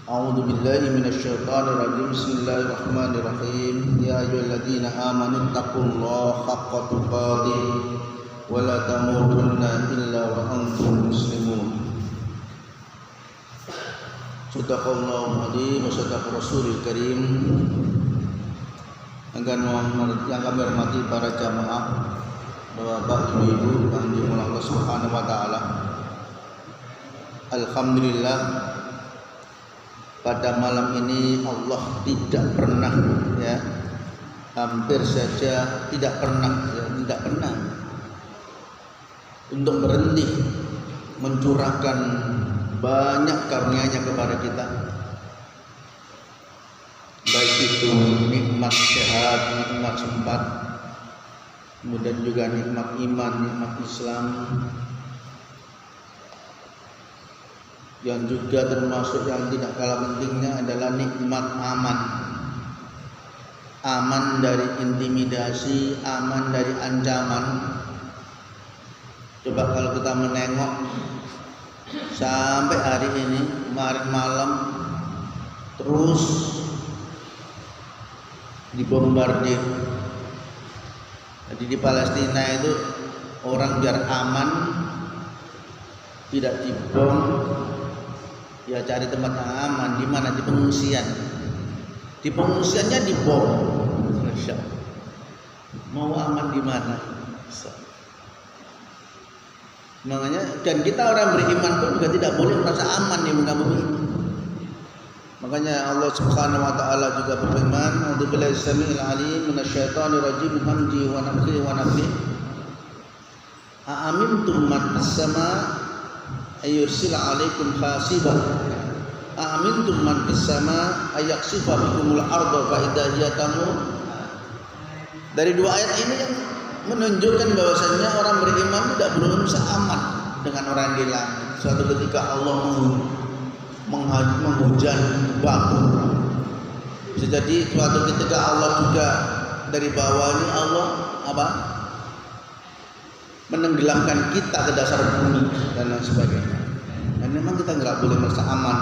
A'udzu billahi minasyaitonir rajim. Bismillahirrahmanirrahim. Ya ayyuhalladzina amanu taqullaha haqqa tuqatih wa la tamutunna illa wa antum muslimun. Sadaqallahul adzim wa sadaqa rasulul karim. Yang kami hormati para jamaah, Bapak, Ibu yang dimuliakan Allah Subhanahu wa taala. Alhamdulillah, pada malam ini Allah tidak pernah, hampir saja tidak pernah untuk berhenti mencurahkan banyak karunia-Nya kepada kita, baik itu nikmat sehat, nikmat sempat, kemudian juga nikmat iman, nikmat Islam, yang juga termasuk yang tidak kalah pentingnya adalah nikmat aman. Aman dari intimidasi, aman dari ancaman. Coba kalau kita menengok sampai hari ini, kemarin malam terus dibombardir. Jadi di Palestina itu orang biar aman, tidak dibom, ya cari tempat yang aman. Di mana? Di pengungsian. Di pengungsiannya dibom. Mau aman di mana? Makanya, dan kita orang beriman pun juga tidak boleh merasa aman di muka bumi ini. Makanya Allah Subhanahu wa taala juga berfirman, "A'udzubillahi samii'il 'aliim minasyaitonir rajiim, hamzihi wa nafthihi wa nafthihi. A'amintum man fis-samaa'i ayyursila 'alaikum hasiban. A'amintum man fis-samaa'i ayaksifa bikumul arda fa idza hiya tamur." Dari dua ayat ini yang menunjukkan bahwasanya orang beriman tidak berusaha aman dengan orang di langit. Suatu ketika Allah menghujan batu. Bisa jadi suatu ketika Allah juga dari bawah ini Allah menenggelamkan kita ke dasar bumi dan lain sebagainya. Dan memang kita nggak boleh merasa aman.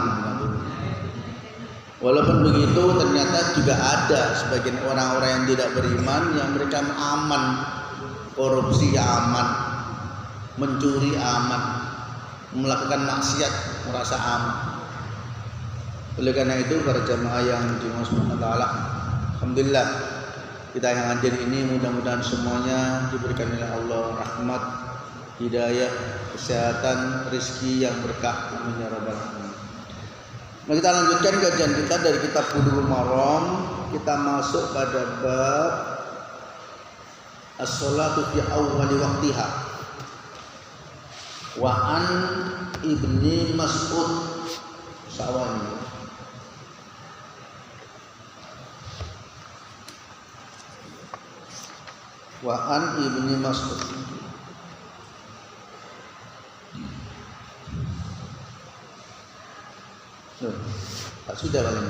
Walaupun begitu, ternyata juga ada sebagian orang-orang yang tidak beriman yang mereka aman, korupsi aman, mencuri aman, melakukan maksiat merasa aman. Oleh karena itu, para jamaah yang dimuliakan Allah, alhamdulillah kita yang hadir ini mudah-mudahan semuanya diberikan oleh Allah rahmat, hidayah, kesehatan, rezeki yang berkah. Amin ya rabbal alamin. Nah, kita lanjutkan kajian kita dari kitab Bulughul Maram. Kita masuk pada bab as-sholatu fi awwali waqtiha. Wa an Ibni Mas'ud Sawani. Wa an Ibni Mas'ud. Sudah paling.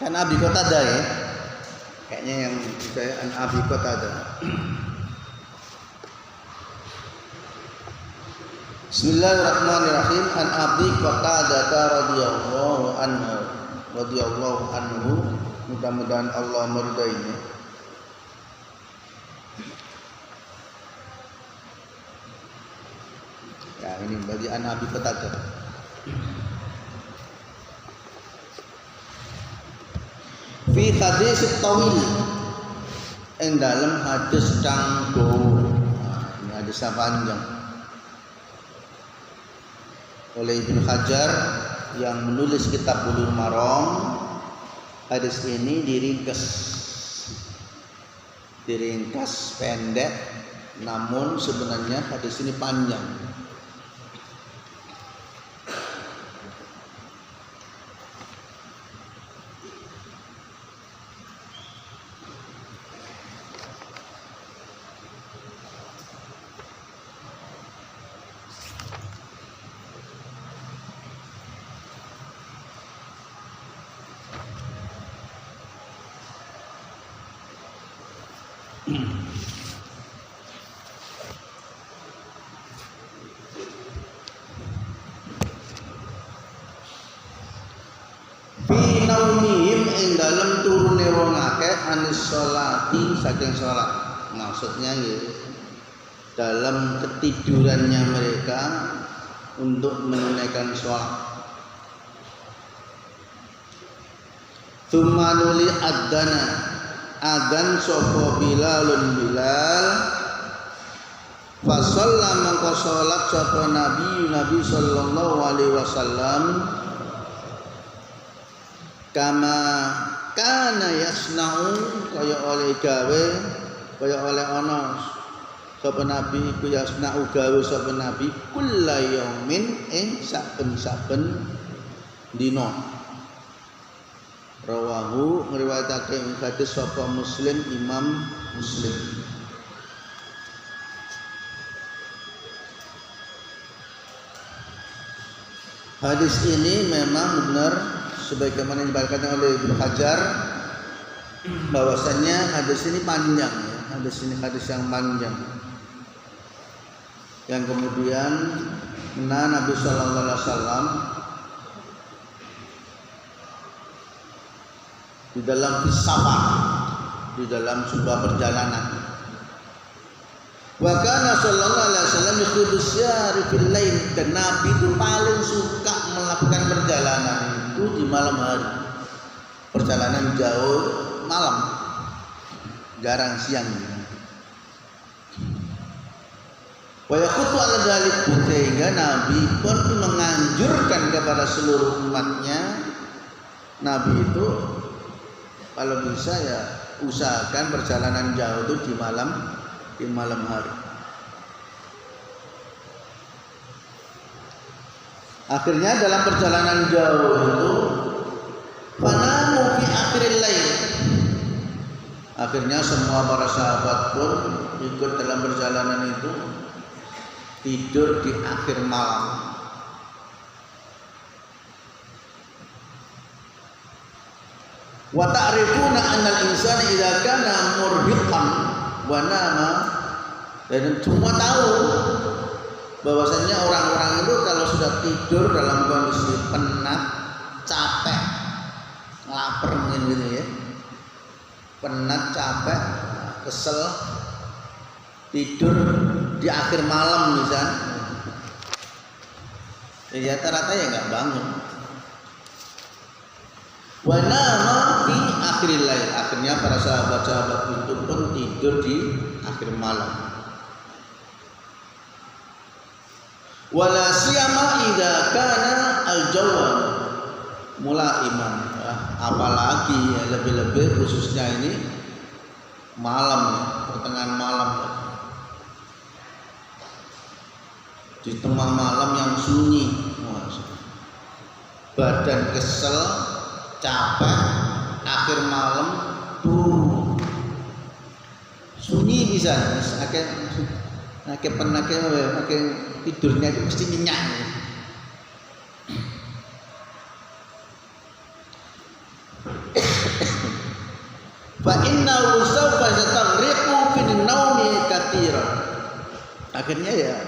Kan Abi Qatadah ya, kayaknya yang saya Abi Qatadah. Bismillahirrahmanirrahim. An Abi Qatadah radhiyallahu anhu, mudah-mudahan Allah meridainya. Ya, ini bagi An Abi Qatadah. Fi hadis tawil, yang dalam hadis kang dawa. Ini hadis panjang. Oleh Ibnu Hajar yang menulis kitab Bulughul Maram, hadis ini diringkas pendek, namun sebenarnya hadis ini panjang. Fi naumihim ing dalem turune wong akeh anis sholati saking salat. Maksudnya ya, dalam ketidurannya mereka untuk menunaikan sholat. Tsumma nuli adzana adzan sapa Bilalun Bilal fa shalla mangko salat sapa Nabi sallallahu alaihi wasallam kama kana yasna'u kaya oleh gawe kaya oleh ana sapa Nabi iku yasna'u gawe sapa Nabi kullayaumin ing saben-saben dina. Rawahu ngriwayatake ing hadis sapa Muslim Imam Muslim. Hadis ini memang benar sebagaimana dibacakan oleh Ibnu Hajar bahwasannya hadis ini panjang ya. Hadis ini hadis yang panjang. Yang kemudian Nabi sallallahu alaihi wasallam di dalam safar, di dalam sebuah perjalanan. Wa kana sallallahu alaihi wasallam yuhibbu syari fil lail, dan Nabi itu paling suka melakukan perjalanan itu di malam hari. Perjalanan jauh malam, jarang siang. Wa yaqutu ala dzalik, sehingga Nabi pun menganjurkan kepada seluruh umatnya, Nabi itu kalau bisa ya usahakan perjalanan jauh itu di malam hari. Akhirnya dalam perjalanan jauh itu fanamu fi akhiril lail. Akhirnya semua para sahabat pun ikut dalam perjalanan itu tidur di akhir malam. Wa ta'rifuna annal insana idza kana murhiqan wa nama, dan semua tahu bahwasanya orang-orang itu kalau sudah tidur dalam kondisi penat, capek, lapar mungkin gitu ya. Penat, capek, kesel, tidur di akhir malam misalnya. Ya rata-rata ya enggak bangun. Wa nama fi akhiril lail, akhirnya para sahabat-sahabat itu pun tidur di akhir malam. Wala siyama idza kana al-jawa mulaiman, apalagi ya, lebih-lebih khususnya ini malam ya, pertengahan malam ya. Di tengah malam yang sunyi, badan kesel, capek, akhir malam turu sunyi bisa akeh penake tidurnya itu mesti nyenyak. Fa inna sawfa yatagriqu fi naumi katsiran. Akhirnya ya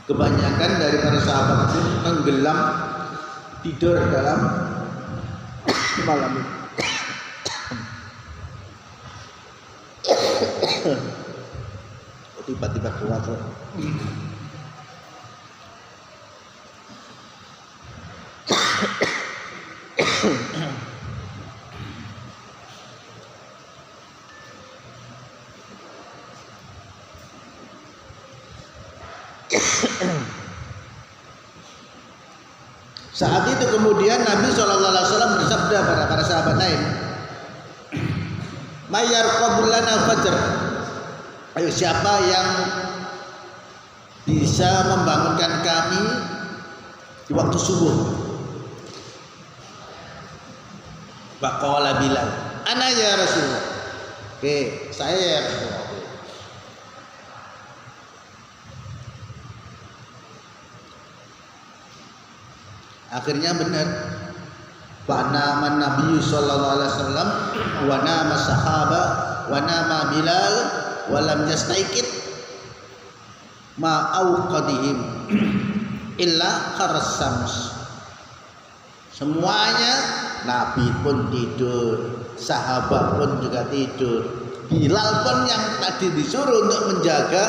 kebanyakan dari para sahabat itu tenggelam tidur dalam malam itu. Tiba-tiba keluar. Saat itu kemudian Nabi SAW bersabda pada para sahabat lain, Mayar qabulana fajr, ayo siapa yang bisa membangunkan kami di waktu subuh? Faqala Bilal, ana ya Rasulullah. Oke, saya ya Rasulullah. Akhirnya benar Fa nama Nabi sallallahu alaihi wasallam wa nama sahaba wa nama Bilal wa lam yastaiqid ma auqadihim illa kharas syams. Semuanya, Nabi pun tidur, sahabat pun juga tidur, Bilal pun yang tadi disuruh untuk menjaga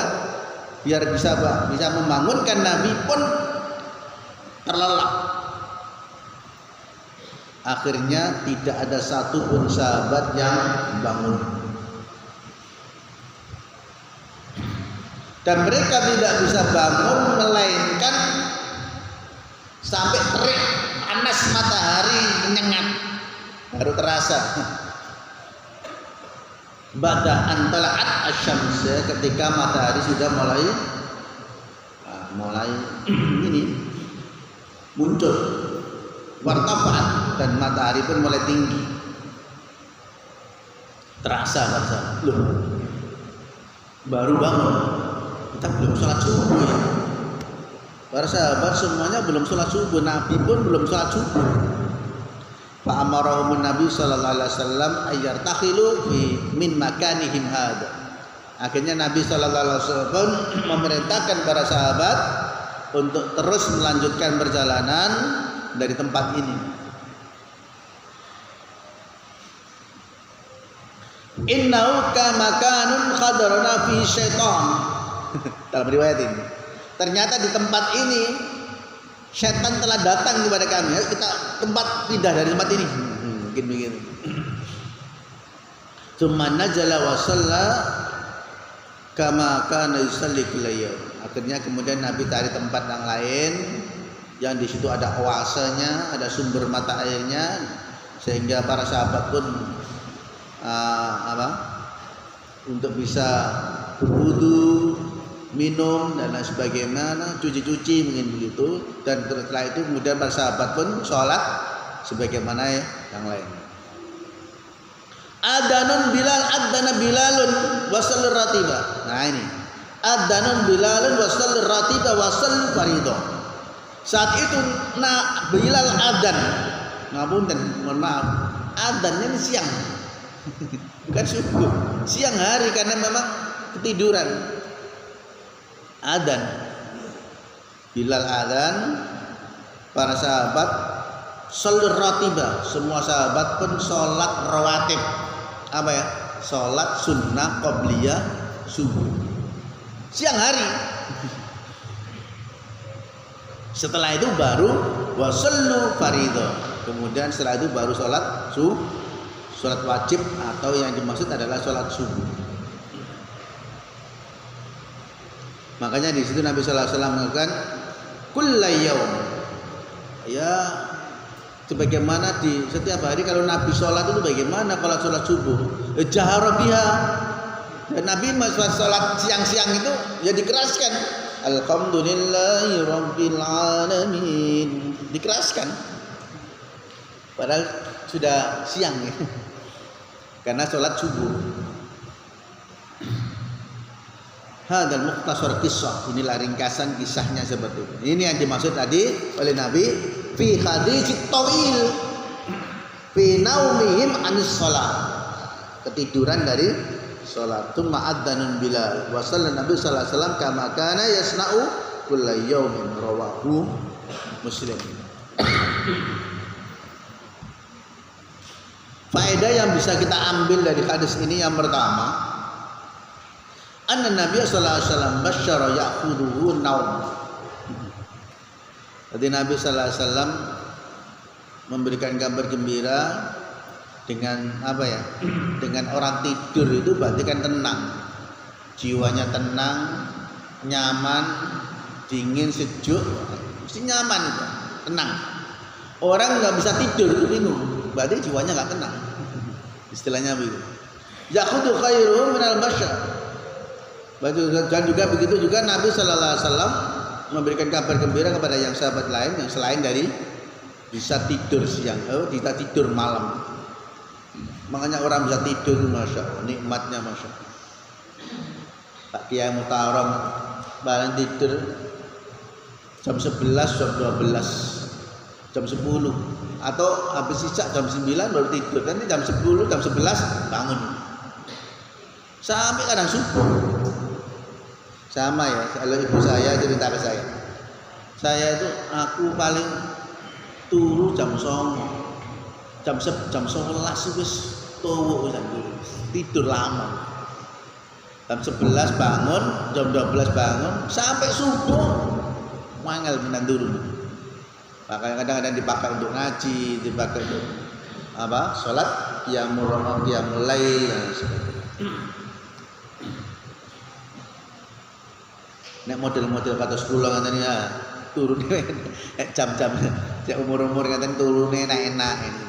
biar bisa membangunkan Nabi pun terlelap. Akhirnya tidak ada satupun sahabat yang bangun. Dan mereka tidak bisa bangun melainkan sampai terik panas matahari menyengat baru terasa. Ba'da an tala'at asy-syams, ketika matahari sudah mulai ini muncul, wartafa'at, dan matahari pun mulai tinggi. Terasa loh, baru bangun, kita belum sholat subuh ya. Para sahabat semuanya belum sholat subuh, Nabi pun belum sholat subuh. Fa amarahum Nabi sallallahu alaihi wasallam ayyartakhilu min makanihim hadza. Akhirnya Nabi sallallahu alaihi wasallam memerintahkan para sahabat untuk terus melanjutkan perjalanan dari tempat ini. Innahu kamakanun khadarna fi syaitan. Dalam riwayat ini, ternyata di tempat ini syaitan telah datang kepada kami. Kita pindah dari tempat ini. Mungkin begitu. Tsumma nazala wa shalla kama kana yusalli kullayaum. Akhirnya kemudian Nabi cari tempat yang lain yang di situ ada oasenya, ada sumber mata airnya, sehingga para sahabat pun untuk bisa berwudu, minum dan lain sebagainya, cuci-cuci mungkin begitu. Dan setelah itu kemudian para sahabat pun sholat sebagaimana yang lain. Adana Bilalun wasal ratiba. Nah ini adana Bilalun wasal ratiba wasal faridah. Saat itu Bilal adzan. Mohon maaf, adzannya ini siang. Bukan subuh, siang hari, karena memang ketiduran. Adzan, Bilal adzan, para sahabat sholat ratiba, semua sahabat pun sholat rawatib. Apa ya? Sholat sunnah qobliyah subuh siang hari. Setelah itu baru wasallu faridah. Kemudian setelah itu baru sholat wajib, atau yang dimaksud adalah sholat subuh. Makanya di situ Nabi sallallahu alaihi wasallam mengatakan kullayaum, ya sebagaimana di setiap hari kalau Nabi sholat itu bagaimana kalau sholat subuh, jahara biha. Dan Nabi sholat siang-siang itu ya dikeraskan, alhamdulillahi rabbil alamin, dikeraskan padahal sudah siang ya, karena sholat subuh. Hadal mukhtasar kisah, inilah ringkasan kisahnya seperti itu. Ini yang dimaksud tadi oleh Nabi fi hadits tawil fi naumihim anis shalah, ketiduran dari salat. Tsumma adzanun Bilal wa sallallahu Nabi sallallahu alaihi wasallam kama kana yasna'u kulla yaumin, rawahu Muslim. Faedah yang bisa kita ambil dari hadis ini, yang pertama, anna Nabi sallallahu alaihi wasallam basyara ya'khuduhu naum. Jadi Nabi sallallahu alaihi wasallam memberikan kabar gembira dengan apa ya? Dengan orang tidur itu berarti kan tenang. Jiwanya tenang, nyaman, dingin, sejuk, mesti nyaman itu, tenang. Orang nggak bisa tidur itu bingung, berarti jiwanya nggak tenang. Istilahnya begitu. Ya'khudhu khairu minal basyar. Dan juga begitu juga Nabi sallallahu alaihi wasallam memberikan kabar gembira kepada yang sahabat lain yang selain dari bisa tidur siang, bisa tidur malam. Makanya orang bisa tidur, masya Allah, nikmatnya masya Allah. Pak Kiai Muhtaram barang tidur jam 11, jam 12, jam 10 atau habis isya jam 9 baru tidur. Nanti jam 10, jam 11 bangun. Sampai kadang subuh. Sama ya, kalau ibu saya cerita ke saya. Saya itu aku paling turu jam 9. Jam 11 wis tuwuk wis tidur lama. Jam 11 bangun, jam 12 bangun sampai subuh. Mangel menan turun. Makanya kadang-kadang dipakai untuk ngaji, dipakai untuk apa? Salat qiyamul lail dan sebagainya. Nek model-model kata sekolah ngaten ya, turun jam-jam cek umur-umur ngaten turune enak-enak ini.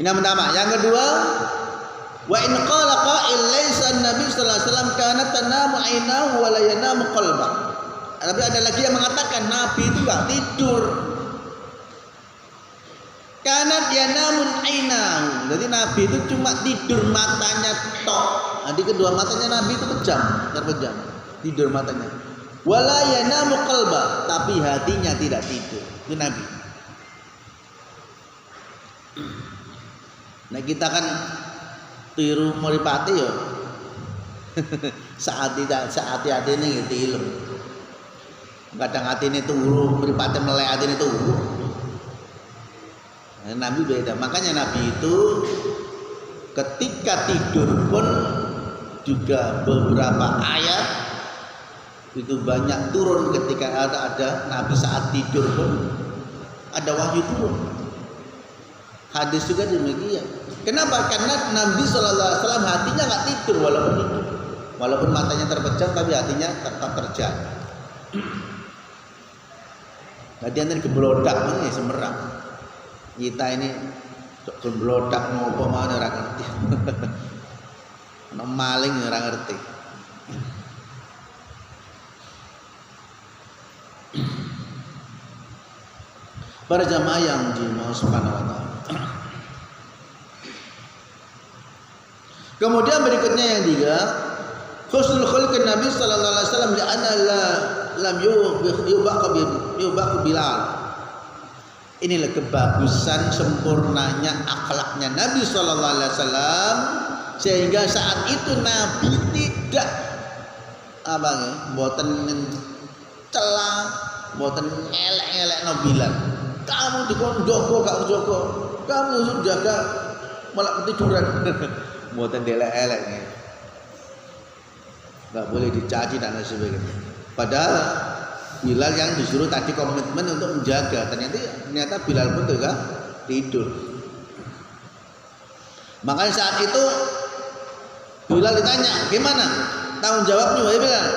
Ini yang pertama. Yang kedua, wa in qala qa'il laisa an-nabi sallallahu alaihi wasallam kana tanamu 'ainahu wa la yanamu qalbah. Tapi ada lagi yang mengatakan Nabi itu enggak tidur. Karena dia namun ainahu. Jadi Nabi itu cuma tidur matanya tok. Jadi kedua matanya Nabi itu terpejam, tidur matanya. Wala yanamu qalba, tapi hatinya tidak tidur. Itu Nabi. Nah kita kan tiru mripate ya. saat hati ini gitu ilmu. Kadang hati ini turu, mripate melek hati ini turu. Nabi beda. Makanya Nabi itu ketika tidur pun juga beberapa ayat itu banyak turun. Ketika ada Nabi saat tidur pun ada wahyu turun. Hadis juga demikian. Kenapa? Karena Nabi SAW hatinya nggak tidur walaupun matanya terpejam tapi hatinya tetap terjaga. Jadi nanti geblodak ini semerang. Kita ini geblodak ngopo mana orang ngerti. Maling orang ngerti. Para jamaah yang dimau subhanahu wa ta'ala. Kemudian berikutnya yang tiga, husnul khuluqin Nabi sallallahu alaihi wasallam li anna lam yubaqu Bilal. Inilah kebagusan sempurnanya akhlaknya Nabi sallallahu alaihi wasallam sehingga saat itu Nabi tidak mboten celah, mboten elek-elek no Bilal. Kamu dikon jogo gak jogo, kamu jaga malah ketiduran. Mboten elek-elek nih. Gak boleh dicaci dan lain sebagainya. Padahal Bilal yang disuruh tadi komitmen untuk menjaga, ternyata Bilal pun juga tidur. Makanya saat itu Bilal ditanya, gimana tanggung jawabnya wahai Bilal?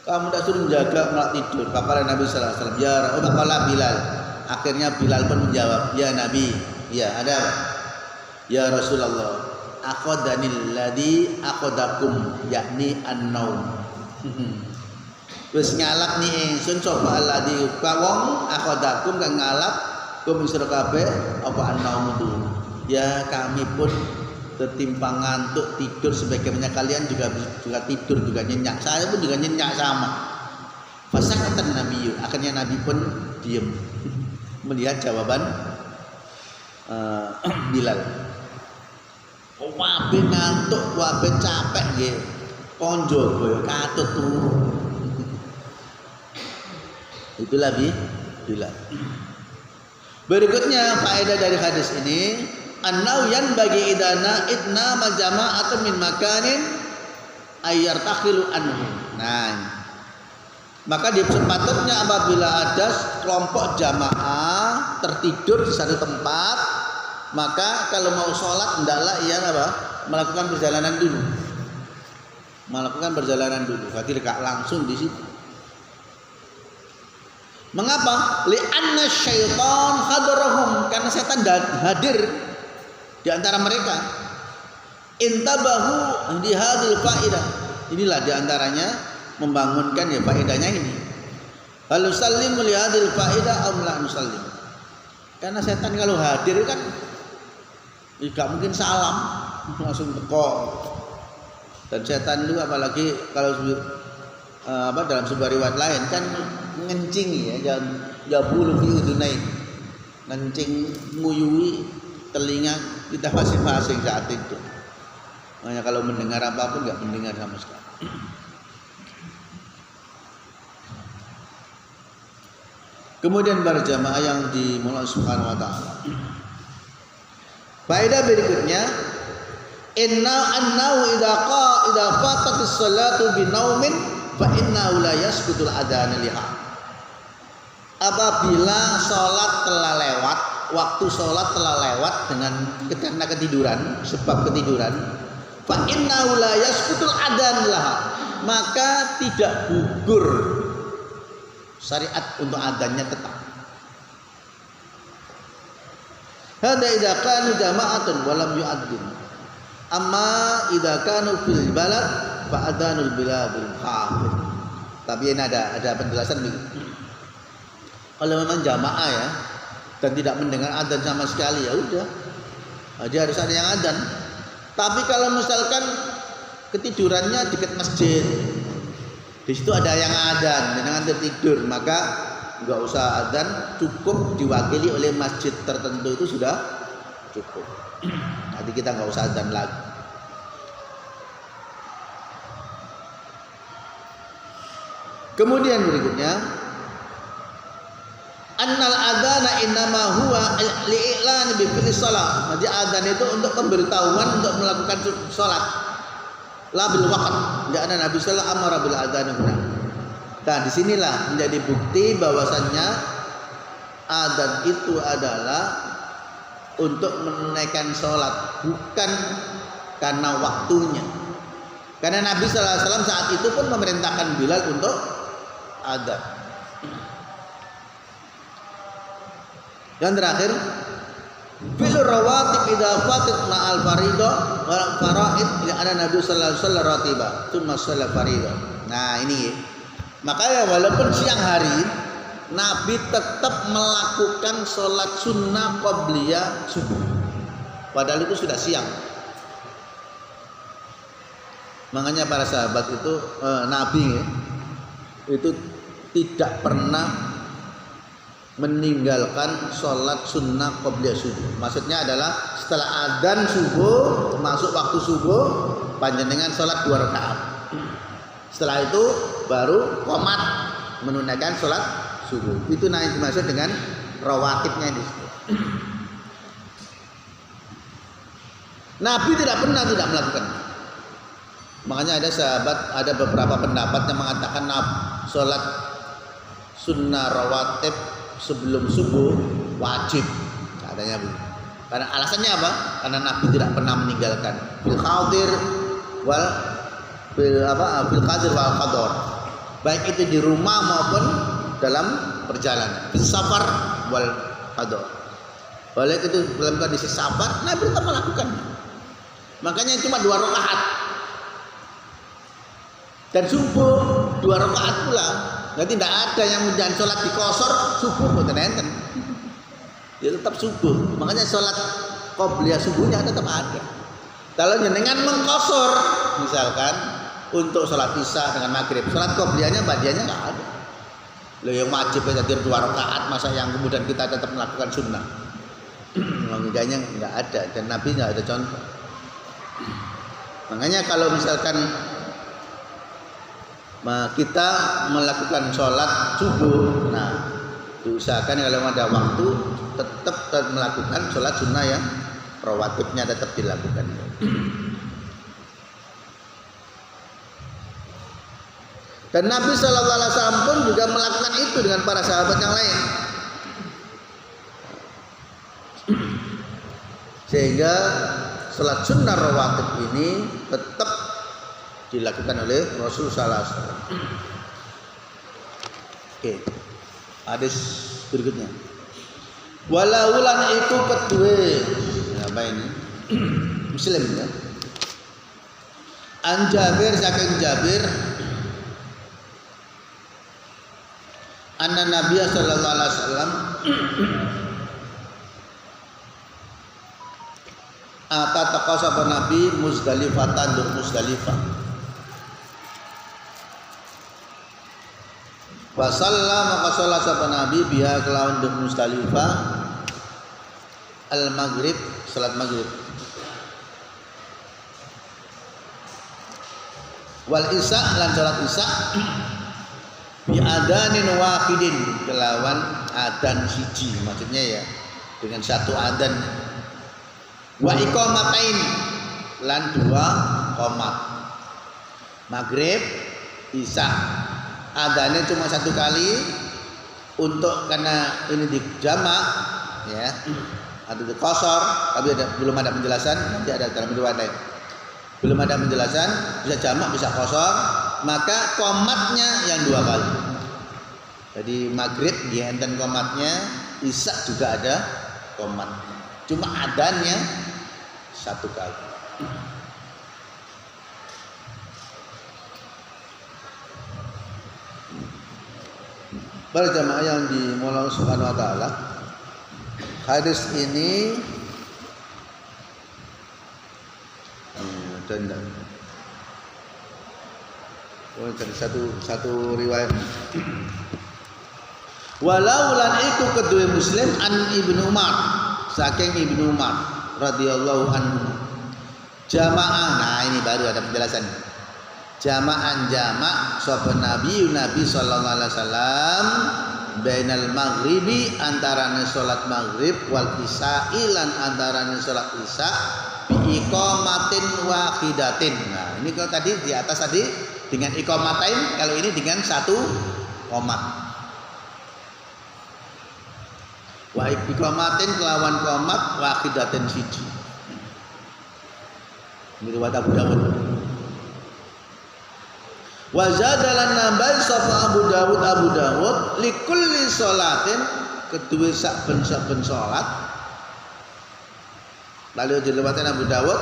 Kamu tak suruh menjaga malah tidur. Kata Nabi sallallahu alaihi wasallam, ya Rasulullah Bilal. Akhirnya Bilal pun menjawab, ya Nabi, ya ada apa? Ya Rasulullah, aqadanil ladzi aqadakum yakni an-naum. Wis ngalap ni ingsun coba alladzi wong aqadakum kang ngalap kum sira kabeh apa an-naum itu. Ya kami pun tertimpa ngantuk tidur sebagaimana kalian juga tidur juga nyenyak. Saya pun juga nyenyak sama. Fasakatan Nabi. Akhirnya Nabi pun diam melihat jawaban Bilal. Wabe ngantuk, wabe capek nggih. Konjo koyo katut turu. Itulah Bilal. Berikutnya faedah dari hadis ini, annau yanbaghi idana itna jama'atun min makanin ayyartakhilu anhu. Nah, maka sepatutnya apabila ada kelompok jamaah tertidur di satu tempat, maka kalau mau sholat hendaklah ia melakukan perjalanan dulu. Berarti dekat langsung di situ. Mengapa? Li'anna syaitan hadarahum, karena setan hadir di antara mereka. Intabahu di hadil faidah. Inilah di antaranya membangunkan ya faedahnya ini. Hal nusallim li hadil faidah am la nusallim. Karena setan kalau hadir kan tidak mungkin salam langsung teko. Dan setan itu apalagi kalau dalam sebuah riwayat lain kan ngencingi ya, jabulu fi udunain, ngencing nguyui telinga kita masing-masing saat itu. Makanya kalau mendengar apapun nggak mendengar sama sekali. Kemudian berjamaah yang dimulai Subhanahu wa taala. Faedah berikutnya, annahu idza fatatis salatu binaumin fa innahu la yasqutul adzan liha. Apabila sholat telah lewat, waktu sholat telah lewat karena ketiduran, sebab ketiduran, fa innahu la yasqutul adzan laha, maka tidak gugur syariat untuk adzannya tetap. Hada idza kanu jama'atun wa lam yu'adzin. Amma idza kanu fil balad fa adzanul biladul kafir. Tapi ini ada penjelasan begitu. Kalau memang jamaah ya dan tidak mendengar adzan sama sekali, ya udah, dia harus ada yang adzan. Tapi kalau misalkan ketidurannya dekat masjid, di situ ada yang adzan, jangan tertidur, maka nggak usah adzan, cukup diwakili oleh masjid tertentu itu sudah cukup. Nanti kita nggak usah adzan lagi. Kemudian berikutnya, annal adzana innama huwa li'lan bi fi'li shalah. Jadi adzan itu untuk pemberitahuan untuk melakukan salat. La bil waqt. Karena Nabi sallallahu alaihi wasallam amara bil adzan. Nah, disinilah menjadi bukti bahwasannya adzan itu adalah untuk menunaikan salat, bukan karena waktunya. Karena Nabi sallallahu alaihi wasallam saat itu pun memerintahkan Bilal untuk adzan. Dan terakhir, fil rawatib idza fatat ma'al fariidah wa faraid ila anna Nabi sallallahu alaihi wasallam ratiba tsumma shalla fariidah. Nah, ini makanya walaupun siang hari Nabi tetap melakukan sholat sunnah qabliyah subuh, padahal itu sudah siang. Makanya para sahabat itu Nabi itu tidak pernah meninggalkan sholat sunnah qabliyah subuh. Maksudnya adalah setelah adzan subuh, masuk waktu subuh, panjenengan sholat 2 rakaat. Setelah itu baru qomat menunaikan sholat subuh. Itu yang dimaksud dengan rawatibnya di situ. Nabi tidak pernah tidak melakukan. Makanya ada beberapa pendapat yang mengatakan sholat sunnah rawatib sebelum subuh wajib, katanya begitu. Karena alasannya apa? Karena Nabi tidak pernah meninggalkan fil qadir wal qadar, baik itu di rumah maupun dalam perjalanan, fil safar wal qadar. Baik itu dalam kondisi safar, Nabi tetap melakukannya. Makanya cuma 2 rakaat. Dan subuh 2 rakaat pula. Jadi tidak ada yang menjalan sholat di kosor subuh mboten enten. Ya tetap subuh. Makanya sholat qobliyah subuhnya tetap ada. Kalau jenengan mengkosor misalkan untuk sholat isya dengan maghrib, sholat qobliyahnya badiahnya nggak ada. Loh yang wajib tadi 2 rakaat, masa yang kemudian kita tetap melakukan sunnah? Logikanya nggak ada dan Nabi nggak ada contoh. Makanya kalau misalkan kita melakukan sholat subuh, nah diusahakan kalau ada waktu tetap melakukan sholat sunnah yang rawatibnya tetap dilakukan. Dan Nabi Shallallahu Alaihi Wasallam pun juga melakukan itu dengan para sahabat yang lain, sehingga sholat sunnah rawatib ini tetap dilakukan oleh Rasul sallallahu alaihi wasallam. Oke. Hadis berikutnya. Walaulan itu kedua. Apa ini? Muslim ya. An Jabir saking Jabir anna Nabi sallallahu alaihi wasallam taqasaba Nabi Muzdalifatan dur Muzdalifah. Wa shalla maka sholat sapa Nabi biha kelawan di Musdalifah al-maghrib, salat maghrib. Wal isya lan salat isya bi adanin wahidin kelawan adan siji, maksudnya ya dengan satu adan. Wa iqamatain lan dua qomat. Maghrib, isya adanya cuma satu kali untuk karena ini di jamak ya, atau di qasar, tapi belum ada penjelasan, nanti ada dalam riwayat lain. Belum ada penjelasan, bisa jamak bisa qasar, maka qomatnya yang dua kali. Jadi maghrib di enten qomatnya, isya juga ada qomat. Cuma adanya satu kali. Para jamaah yang dimulai Allah Subhanahu wa taala, hadis ini dan satu riwayat. Walau lan iku kedua Muslim an Ibnu Umar, saking Ibnu Umar radhiyallahu anhu. Jamaah, nah ini baru ada penjelasan. Jama'an jamak sapa Nabi sallallahu alaihi wasallam bainal maghribi antarané salat maghrib wal isya'i lan antarané salat isya bi iqamatin wahidatin. Nah, ini kalau tadi di atas tadi dengan iqamatain, kalau ini dengan satu qomat. Wa iqamatin kelawan qomat wahidatin siji. Ini riwayat Abu Dawud. Wa zadalan nambah sapa Abu Dawud likulli sholatin kedua saben-saben salat. Lalu diriwayatkan Abu Dawud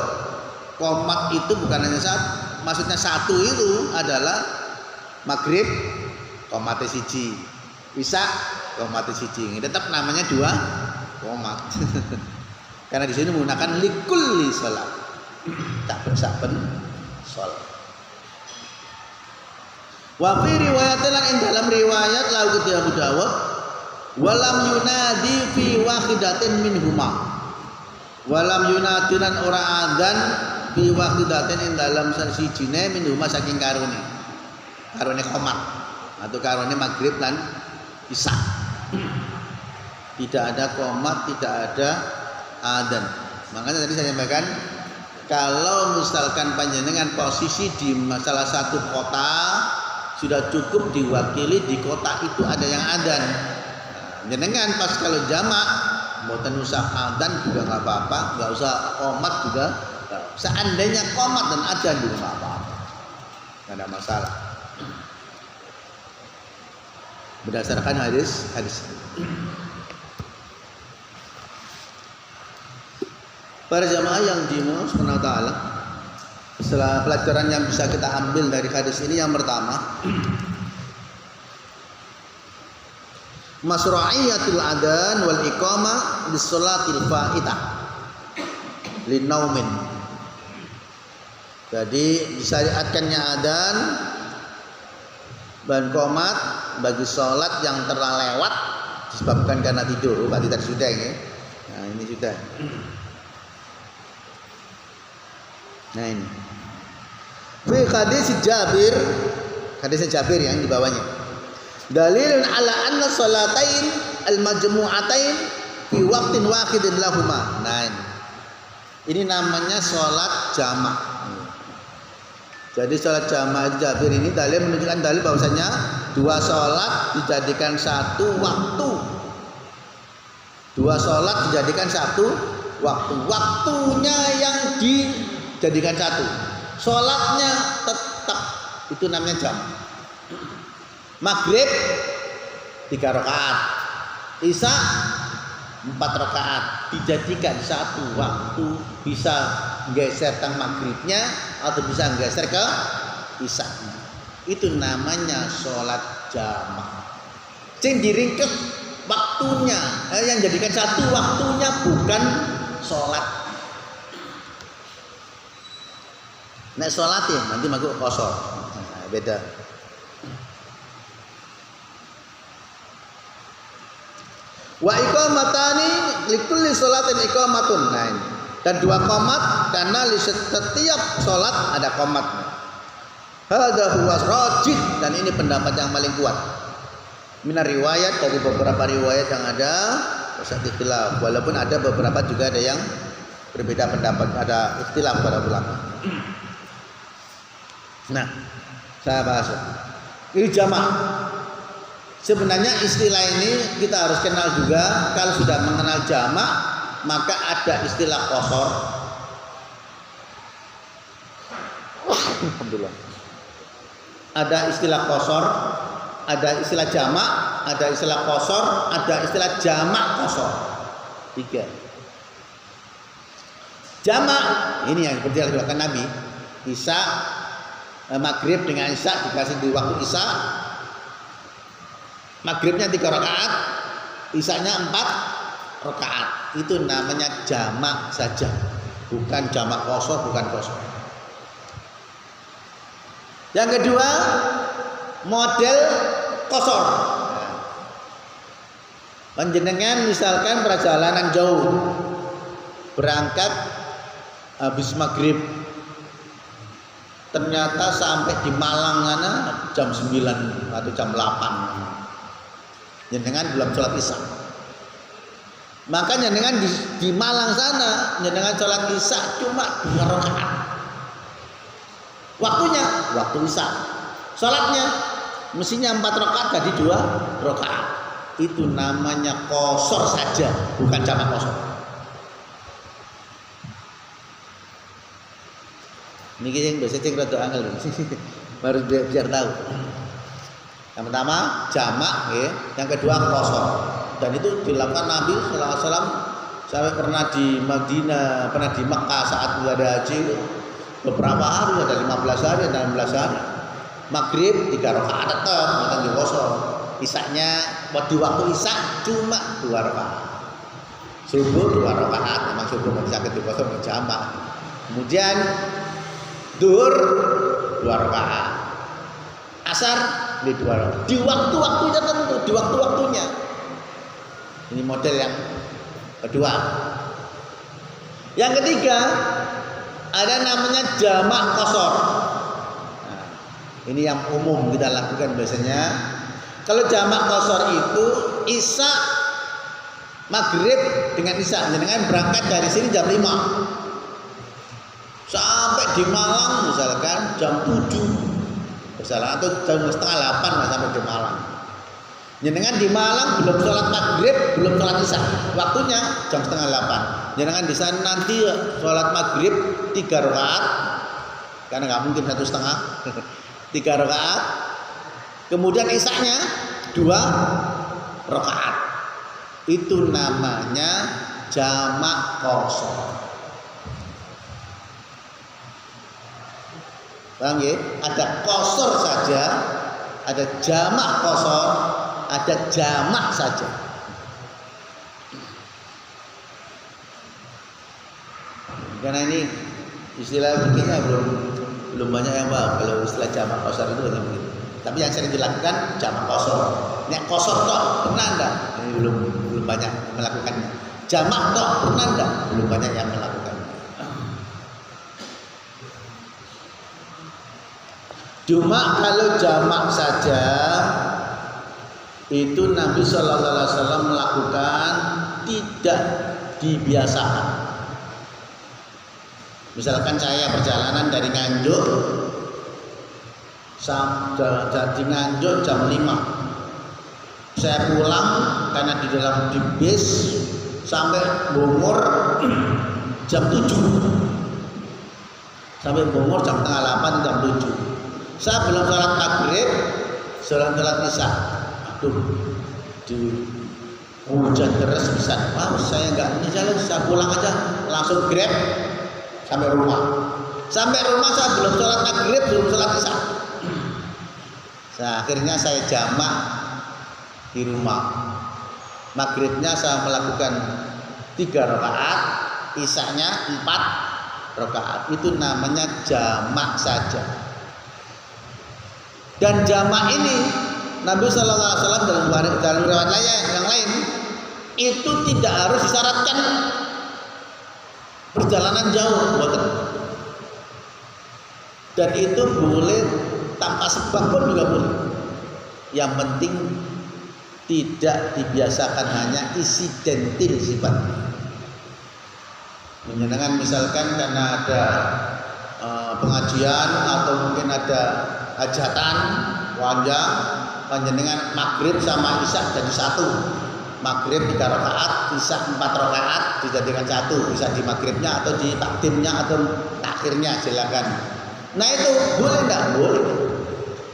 qomat itu bukan hanya satu, maksudnya satu itu adalah maghrib qomate siji, isya qomate siji. Ini tetap namanya dua qomat. Karena di sini menggunakan likulli sholat, saben-saben sholat. Wa fi riwayatin lan dalam riwayat lahu Abu Dawud walam yunadi fi wahidatin minhuma. Walam yunadinan ora adzan fi wahidatin dalam sijine minhuma saking karone. Karone qomat atau karone maghrib lan isya. Tidak ada qomat, tidak ada adzan. Makanya tadi saya sampaikan, kalau misalkan panjenengan posisi di salah satu kota, sudah cukup diwakili di kota itu ada yang adzan. Jenengan pas kalau jamak mboten usah adzan juga nggak apa-apa, nggak usah qomat juga. Seandainya qomat dan adzan juga nggak apa-apa, nggak ada masalah. Berdasarkan hadis. Para jamaah yang dimuliakan Subhanahu wa taala, setelah pelajaran yang bisa kita ambil dari hadis ini, yang pertama, masru'iyatul adzan wal iqamah lis sholatil faitah linaumin. Jadi disyariatkannya adzan dan qomat bagi sholat yang telah lewat disebabkan karena tidur. Berarti tadi sudah ya. Nah, ini sudah. Nah ini. Fi hadis Jabir yang di bawahnya. Dalilun ala anna sholatain al-majmu'atain fi waqtin wahidin lahuma. Nah ini namanya sholat jamak. Jadi sholat jamak Jabir ini dalil menunjukkan dalil bahwasanya dua sholat dijadikan satu waktu. Dua sholat dijadikan satu waktu. Waktunya yang dijadikan satu. Sholatnya tetap, itu namanya jamak. Maghrib 3 rakaat, isya 4 rakaat, dijadikan satu waktu, bisa geser tang maghribnya atau bisa geser ke isyanya. Itu namanya sholat jamak. Sing diringkes waktunya, yang jadikan satu waktunya bukan sholat. Nek sholat ya nanti masuk kosor, nah, beda. Wa iqamatani likulli sholatin iqamatun. Nah, ini. Dan 2 qomat karena di setiap sholat ada qomatnya. Hadza huwa rajih, dan ini pendapat yang paling kuat. Minar riwayat, dari beberapa riwayat yang ada ikhtilaf, walaupun ada beberapa juga ada yang berbeda pendapat, ada ikhtilaf pada ulama. Nah, saya bahas ini jamak. Sebenarnya istilah ini kita harus kenal juga. Kalau sudah mengenal jamak, maka ada istilah qasar. Alhamdulillah. Ada istilah qasar, ada istilah jamak, ada istilah qasar, ada istilah jamak qasar. 3. Jamak ini yang seperti yang dilakukan Nabi. Isya, maghrib dengan isya dikasih di waktu isya. Maghribnya 3 rakaat, isyanya 4 rakaat. Itu namanya jamak saja, bukan jamak qasar, bukan qasar. Yang kedua, model qasar. Panjenengan misalkan perjalanan jauh, berangkat habis maghrib, ternyata sampai di Malang sana jam 9 atau jam 8. Jenengan belum sholat isya. Maka jenengan di Malang sana jenengan sholat isya cuma 2 rakaat. Waktunya waktu isya. Sholatnya mestinya 4 rakaat jadi 2 rakaat. Itu namanya qasar saja, bukan jamak qasar. Niki yang biasa cek rada angel. Baru biar tahu. Yang pertama jamak, ya. Yang kedua qasar. Dan itu dilakukan Nabi sallallahu alaihi wasallam sampai pernah di Madinah, pernah di Mekah saat ada haji. Beberapa hari, ada 15 hari, ada 16 hari. Maghrib 3 rakaat tetap, bukan di qasar. Isyanya di waktu isya cuma 2 rakaat. Subuh 2 rakaat, memang subuh nggak bisa di qasar jamak. Kemudian Duhur 2 rakaat, asar di 2 rakaat. Di waktu-waktunya tentu, di waktu-waktunya. Ini model yang kedua. Yang ketiga ada namanya jamak qasar. Nah, ini yang umum kita lakukan biasanya. Kalau jamak qasar itu isya maghrib dengan isya, dengan berangkat dari sini jam 5. Sampai di Malang misalkan jam 7 misalkan, atau jam setengah 8 lah sampai di Malang. Jenengan di Malang belum sholat maghrib, belum sholat isya, waktunya jam setengah 8. Jenengan di sana nanti sholat maghrib 3 rakaat, karena nggak mungkin 1,5, 3 rakaat. Kemudian isyanya 2 rakaat. Itu namanya jamak qasar. Paham ya? Ada qasar saja, ada jamak qasar, ada jamak saja. Karena ini istilah begini belum banyak yang paham kalau istilah jamak qasar itu hanya begitu. Tapi yang sering dilakukan jamak qasar. Nek qasar tok pernah enggak? Ini belum banyak melakukannya. Jamak tok pernah enggak? Belum banyak yang melakukan. Cuma kalau jamak saja itu Nabi Shallallahu Alaihi Wasallam melakukan tidak dibiasakan. Misalkan saya perjalanan dari Nganjuk dari Nganjuk jam 5, saya pulang karena di dalam bis sampai Bogor jam 7, sampai Bogor jam setengah 8, jam 7. Saya belum sholat maghrib, sholat isya. Aduh, di hujan deras bisa. Wah, saya nggak bisa, saya pulang aja, langsung grab sampai rumah. Sampai rumah saya belum sholat maghrib, belum sholat isya. Akhirnya saya jamak di rumah. Maghribnya saya melakukan 3 rakaat, isyanya 4 rakaat. Itu namanya jamak saja. Dan jamak ini Nabi Shallallahu Alaihi Wasallam dalam riwayat yang lain itu tidak harus disyaratkan perjalanan jauh, bukan. Dan itu boleh tanpa sebab pun juga boleh. Yang penting tidak dibiasakan hanya insidentil sifat. Menyenangkan misalkan karena ada pengajian atau mungkin ada hajatan panjang, panjenengan maghrib sama isya jadi satu. Maghrib 3 rakaat, isya 4 rakaat dijadikan satu, bisa di maghribnya atau di takdimnya atau takhirnya, silakan. Nah itu boleh enggak? Boleh.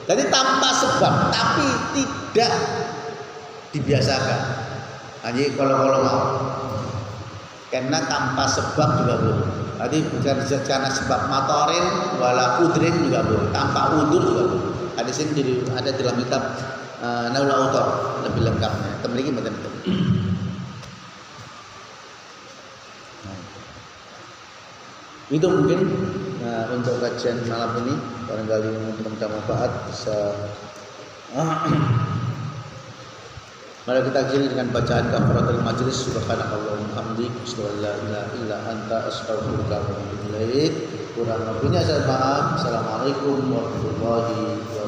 Jadi tanpa sebab, tapi tidak dibiasakan. Jadi kalau mau, karena tanpa sebab juga boleh. Tadi bukan karena sebab matorin, wala udrin juga boleh. Tanpa udur juga boleh. Hadis ini ada dalam kitab Naul Autor lebih lengkapnya. Temliki macam itu. Itu mungkin untuk kajian malam ini, barangkali teman-teman manfaat bisa. Mari kita akhiri dengan bacaan kafaratul majlis. Subhanakallahumma hamdik, asyhadu an la ilaha illa anta, astaghfiruka wa atubu ilaik. Kurang lebihnya saya maaf. Assalamualaikum warahmatullahi wabarakatuh.